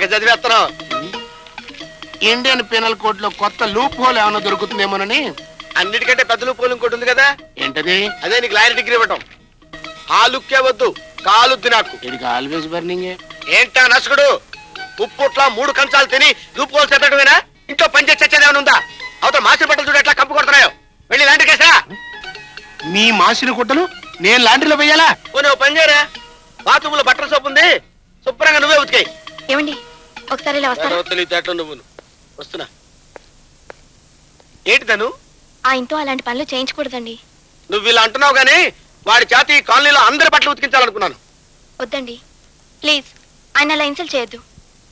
తెగ చదివేస్తున్నావు. Indian penal code లో కొత్త లూప్ హోల్ ఏమైనా దొరుకుతుందేమోనని. అన్నిటికంటే పెద్ద లూప్ హోల్ ఇంకోటి ఉంది కదా. ఏంటది? అదే నీకు లాయర్ డిగ్రీ ఇవ్వటం. ఆ లుక్కే వద్దు, కాలుద్ది నాకు. ఇది ఆల్వేస్ బర్నింగ్. ఏంటా నసుకుడు? ఉప్పుట్లా 3 కంచాలు తిని లూప్ హోల్ చెప్పడమేనా? ఇంట్లో పని చేసి చచ్చేదేమైనా ఉందా? అవతల మాసిన బట్టలు చూడు ఎట్లా కప్పు కొడుతున్నాయో. వెళ్ళి లాంటి కేసా. మీ మాసిన గుట్టలు నేను లాండ్రీలో వెయ్యాలా? నువ్వు పని చేయరా. బాత్రూమ్ లో బట్టల సోపు ఉంది, శుభ్రంగా నువ్వే ఉతికాయి. ఏమండి ఒకసారి ఇలా వస్తారా? తెలియదు నువ్వు. వస్తున్నా. ఏంటి తను? ఆ ఇంట్లో అలాంటి పనులు చేయించకూడదండి. నువ్వు ఇలా అంటున్నావు గానీ వాడి చేతి ఈ కాలనీలో అందరి బట్టలు ఉతికించాలనుకున్నాను. వద్దండి ప్లీజ్, ఆయన అలా ఇన్సల్ట్ చేయొద్దు.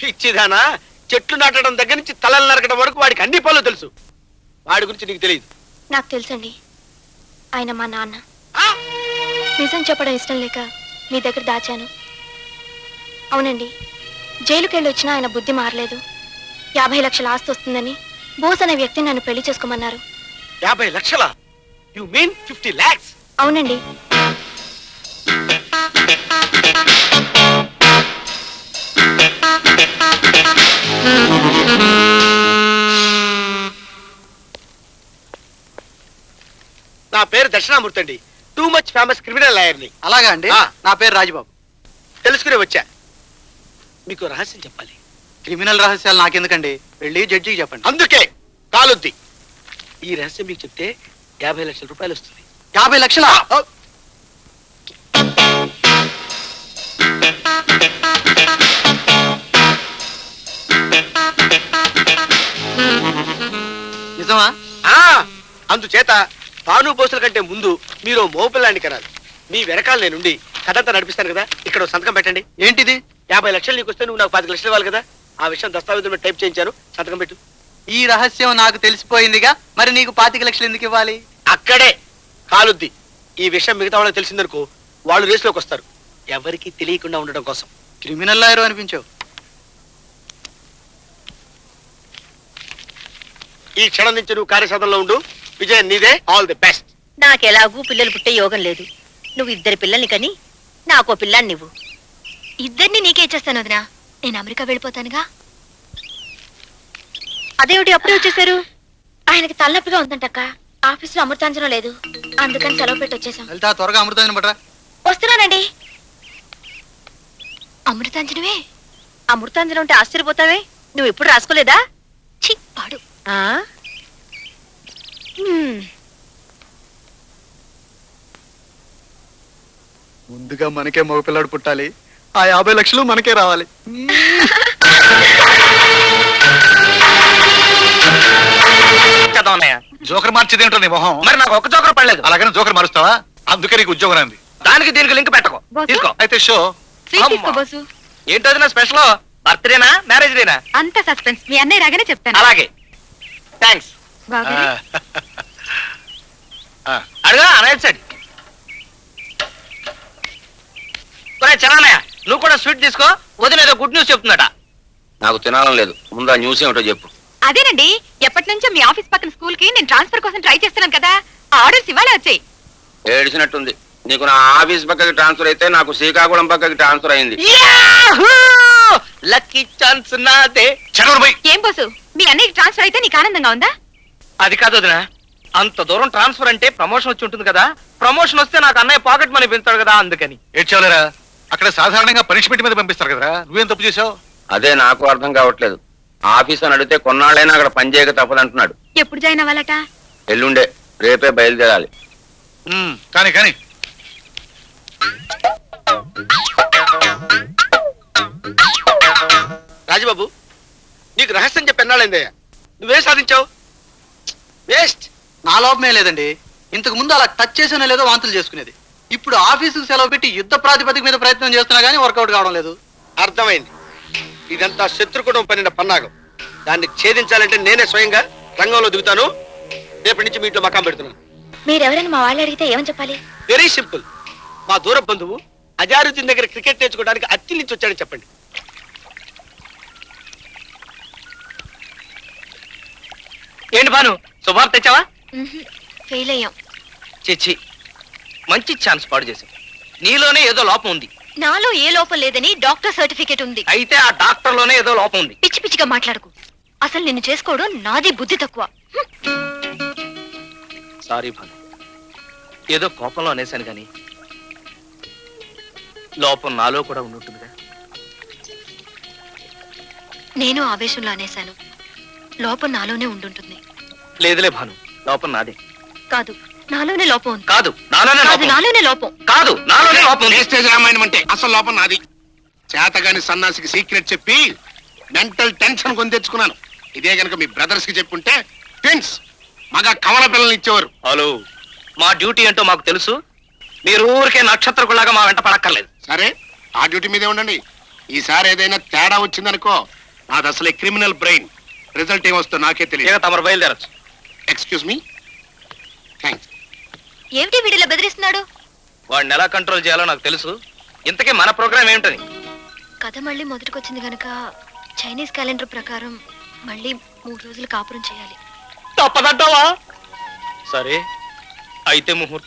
పిచ్చిదానా, చెట్లు నాటడం దగ్గర నుంచి తలలు నరకడం వరకు వాడికి అన్ని పనులు తెలుసు. వాడి గురించి నీకు తెలియదు. నాకు తెలుసండి, ఆయన మా నాన్న. నిజం చెప్పడం ఇష్టం లేక మీ దగ్గర దాచాను. అవునండి, జైలుకెళ్ళి వచ్చినా ఆయన బుద్ధి మారలేదు. 50 లక్షల ఆస్తి వస్తుందని బోస్ అనే వ్యక్తిని నన్ను పెళ్లి చేసుకోమన్నారు. 50 లక్షల? You mean 50 lakhs? అవునండి. నా పేరు దక్షిణామూర్తి అండి. టూ మచ్ ఫేమస్ క్రిమినల్ లాయర్ని. అలాగా అండి. నా పేరు రాజబాబు. తెలుసుకునే వచ్చా. మీకు రహస్యం చెప్పాలి. క్రిమినల్ రహస్యాలు నాకెందుకండి, వెళ్ళి జడ్జికి చెప్పండి. అందుకే కాలుద్ది. ఈ రహస్యం మీకు చెప్తే 50 లక్షల రూపాయలు వస్తుంది. 50 లక్షలా? నిజమా? అందుచేత తాను పోసుల కంటే ముందు మీరు మోపిల్లాన్ని కనాలి. మీ వెనకాల నేనుండి కథంతా నడిపిస్తాను కదా. ఇక్కడ సంతకం పెట్టండి. ఏంటిది? 50 లక్షలు నీకు వస్తే నువ్వు నాకు 10 లక్షలు ఇవ్వాలి కదా. ఆ విషయం దస్తావేజు మీద టైప్ చేయించాను. సంతకం పెట్టు. ఈ రహస్యం నాకు తెలిసిపోయిందిగా, మరి నీకు 25 లక్షలు ఎందుకు ఇవ్వాలి? అక్కడే కాలుద్ది. ఈ విషయం మిగతా వాళ్ళకి తెలిసిందనుకో, వాళ్ళు రేసులోకి వస్తారు. ఎవరికి తెలియకుండా ఉండడం కోసం. క్రిమినల్ లాయర్ అనిపించావు. ఈ క్షణం నుంచి నువ్వు కార్యసాధనలో ఉండు. విజయ్ నీదే. All the best. నాకెలాగూ పిల్లలు పుట్టే యోగం లేదు. నువ్వు 2 పిల్లల్ని కని నాకో పిల్లాన్ని నువ్వు. ఇద్దరిని నీకే ఇచ్చేస్తాను వదినా. నేను అమెరికా వెళ్ళిపోతానుగా. అదేమిటి అప్పుడే వచ్చేసారు? ఆయనకి తలనొప్పిగా ఉందంటక్క. ఆఫీసులో అమృతాంజనం లేదు, అందుకని సెలవు పెట్టి వచ్చేసాం. లలిత, త్వరగా అమృతాంజనం పట్టరా. వస్తున్నానండి. అమృతాంజనమే? అమృతాంజనం ఉంటే ఆశ్చర్యపోతావే. నువ్వు ఎప్పుడు రాసుకోలేదా? ఛీ, పాడు. ముందుగా మనకే మగపిల్లాడు పుట్టాలి, ఆ 50 లక్షలు మనకే రావాలి. జోకర్ మార్చేది ఏంటో నీ మొహం. మరి నాకు ఒక్క జోకర్ పడలేదు. అలాగని జోకర్ మారుస్తావా? అందుకే నీకు ఉద్యోగం అంది. దానికి దీనికి లింక్ పెట్టకు. తీసుకో. అయితే షో ఏంటో నా స్పెషల్. బర్త్డేనా మ్యారేజ్ డేనా? అంత సస్పెన్స్ మీ అన్నయ్య రాగానే చెప్తాను. అలాగే. థ్యాంక్స్. అడుగా రైట్ సైడ్. చరణయ్య, నువ్వు కూడా స్వీట్ తీసుకో. వదిన ఏదో గుడ్ న్యూస్ చెప్తుందట. నాకు తినాలని లేదు. ముందు ఆ న్యూస్ ఏమిటో చెప్పు. అదేనండి, ఎప్పటి నుంచో మీ ఆఫీస్ పక్కన స్కూల్ కి నేను ట్రాన్స్ఫర్ కోసం ట్రై చేస్తున్నాను కదా. ఆర్డర్స్ ఇవాళ వచ్చాయి. ఏడిసినట్టుంది. నీకు నా ఆఫీస్ పక్కకి ట్రాన్స్ఫర్ అయితే నాకు శ్రీకాకుళం పక్కకి ట్రాన్స్ఫర్ అయింది. లక్కీ ఛాన్స్ నాదే. ఏం బోసు, మీ అన్నయ్యకి ట్రాన్స్ఫర్ అయితే నీకు ఆనందంగా ఉందా? అది కాదు వదిన. అంత దూరం ట్రాన్స్ఫర్ అంటే ప్రమోషన్ వచ్చి ఉంటుంది కదా. ప్రమోషన్ వస్తే నాకు అన్నయ్య పాకెట్ మనీ పెంచాడు కదా, అందుకని. ఏడ్చావులేరా? అక్కడ సాధారణంగా పనిష్మెంట్ మీద పంపిస్తారు కదరా, నువ్వేం తప్పు చేసావు? అదే నాకు అర్థం కావట్లేదు. ఆఫీస్ అని అడిగితే కొన్నాళ్ళైనా అక్కడ పని చేయక తప్పదంటున్నాడు. ఎప్పుడు జాయిన్ అవ్వాలట? ఎల్లుండే. రేపే బయలుదేరాలి. కానీ కానీ రాజబాబు, నీకు రహస్యం చెప్పి ఎన్నాళ్ళైందయ్యా? నువ్వేం సాధించావు? వేస్ట్. నా లోపమే లేదండి. ఇంతకు ముందు అలా టచ్ చేసినా లేదో వాంతులు చేసుకునేది. ఇప్పుడు ఆఫీసుకు సెలవు పెట్టి యుద్ధ ప్రాతిపదిక మీద ప్రయత్నం చేస్తున్నా గానీ వర్కౌట్ కావడం లేదు. అర్థమైంది. ఇదంతా శత్రుకుటం పనిన పన్నాగం. దాన్ని ఛేదించాలంటే నేనే స్వయంగా రంగంలో దిగుతాను. రేపటి నుంచి మీ ఇంట్లో మకాం పెడుతున్నాను. మీరెవరైనా మా వాళ్ళు అడిగితే ఏమని చెప్పాలి? Very simple. మా దూర బంధువు అజారుద్దీన్ దగ్గర క్రికెట్ నేర్చుకోవడానికి అత్తి నుంచి వచ్చాడని చెప్పండి. ఏంటి భాను, శుభార్త తెచ్చావా? ఫెయిల్ అయ్యాం. చిచ్చి, మంచి ఛాన్స్ పాడు చేసావు. నీలోనే ఏదో లోపం ఉంది. నాలో ఏ లోపం లేదని డాక్టర్ సర్టిఫికేట్ ఉంది. అయితే ఆ డాక్టర్ లోనే ఏదో లోపం ఉంది. పిచ్చి పిచ్చిగా మాట్లాడకు. అసలు నిన్ను చేసుకోవడం నాది బుద్ధి తక్కువ. సారీ భాను, ఏదో కోపంలో అనేశాను కానీ లోపం నాలో కూడా ఉంటుందిగా. నేను ఆవేశంలో అనేశాను. లోపం నాలోనే ఉండుంటుంది. లేదులే భాను, లోపం నాదే. కాదు, నాలోనే లోపం ఉంది. కాదు నాలోనే కాదు, లోపం. నాలోనే లోపం. కాదు నాలోనే లోపం ఉంది. వేస్టేజ్ రామాయణం అంటే అసలు లోపం నాది. చేతగాని సన్నాసికి సీక్రెట్ చెప్పి మెంటల్ టెన్షన్ కొని తెచ్చుకున్నాను. ఇదే గనక మీ బ్రదర్స్ కి చెప్పుంటే ట్విన్స్ మగ కవల పిల్లల్ని ఇచ్చేవారు. హలో, మా డ్యూటీ ఏంటో మాకు తెలుసు. మీరు ఊరికే నక్షత్రకులాగా మా వెంట పడక్కర్లేదు. సరే, ఆ డ్యూటీ మీదే ఉండండి. ఈసారి ఏదైనా తేడా వచ్చిందనుకో, నాది అసలే క్రిమినల్ బ్రెయిన్. రిజల్ట్ ఏమొస్తుందో నాకే ఇక తెలియదు. తమరు బయలుదేరచ్చు. Excuse me. థ్యాంక్స్. ఏమిటి వీడిలా బెదిరిస్తున్నాడు? వాడిని ఎలా కంట్రోల్ చేయాలో నాకు తెలుసు. ఇంతకీ మన ప్రోగ్రామ్ ఏమిటని? కథ మళ్ళీ మొదటికొచ్చింది గనక చైనీస్ క్యాలెండర్ ప్రకారం మళ్ళీ 3 రోజులు కాపురం చేయాలి. తప్పదంటావా? సరే, అయితే ముహూర్తం